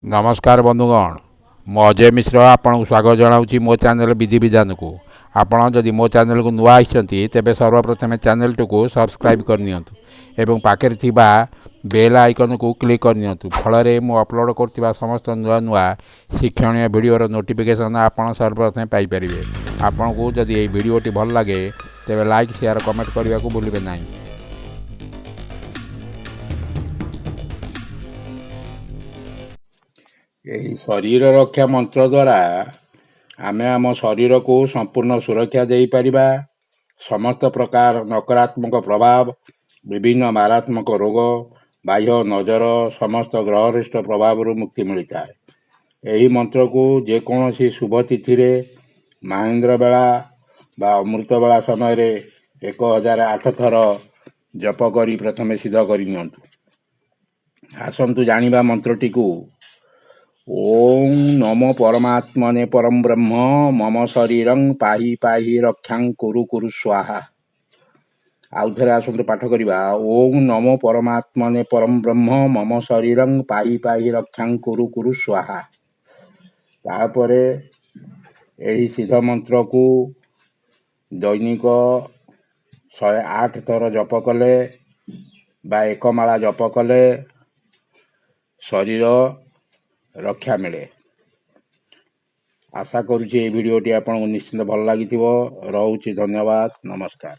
नमस्कार बंधुगण मु अजय मिश्र आपन को स्वागत जनाऊँ मो चैनल विधि विधान को। आपण जदि मो चैनल को नुआ आइछंती तेबे सर्वप्रथमे चैनल को सब्सक्राइब करनियंतु एवं पाखे थिबा बेल आइकन को क्लिक करनियंतु फलरे मु अपलोड करथिबा समस्त नुआ नुआ शिक्षणीय वीडियोर नोटिफिकेशन आपण सर्वप्रथमे पाई परिबे। आपण को जदि ए वीडियोटी भल लागे तेबे लाइक शेयर कमेंट करने को भूलिबे नहीं। यही शरीर रक्षा मंत्र द्वारा आमे आम शरीर को संपूर्ण सुरक्षा दे परिबा। समस्त प्रकार नकारात्मक प्रभाव, विभिन्न मारात्मक रोग, बाह्य नजर, समस्त ग्रहरिष्ठ प्रभाव मुक्ति मिलता है। यही मंत्र को जेकोसी शुभ तिथि रे महेंद्र बेला बा अमृत बेला समय 1008 थर जप करी प्रथमे सिद्ध करनियंतु। आसंतु जानिबा मंत्रटी को। ओम नमो परमात्मने परम ब्रह्म मम शरीरं पाहि पाहि रक्षां कुरु कुरु स्वाहा। आउ थरे आसंतु पाठ करिबा। ओम नमो परमात्मने परम ब्रह्म मम शरीरं पाहि पाहि रक्षां कुरु कुरु स्वाहा। तापरे एही सिद्ध मंत्र को दैनिक 108 थर जप कले बा एक माला जप कले शरीर रक्षा मिले। आशा करुछि ए वीडियोटी आपको निश्चिंत भल लगी। रोचे। धन्यवाद। नमस्कार।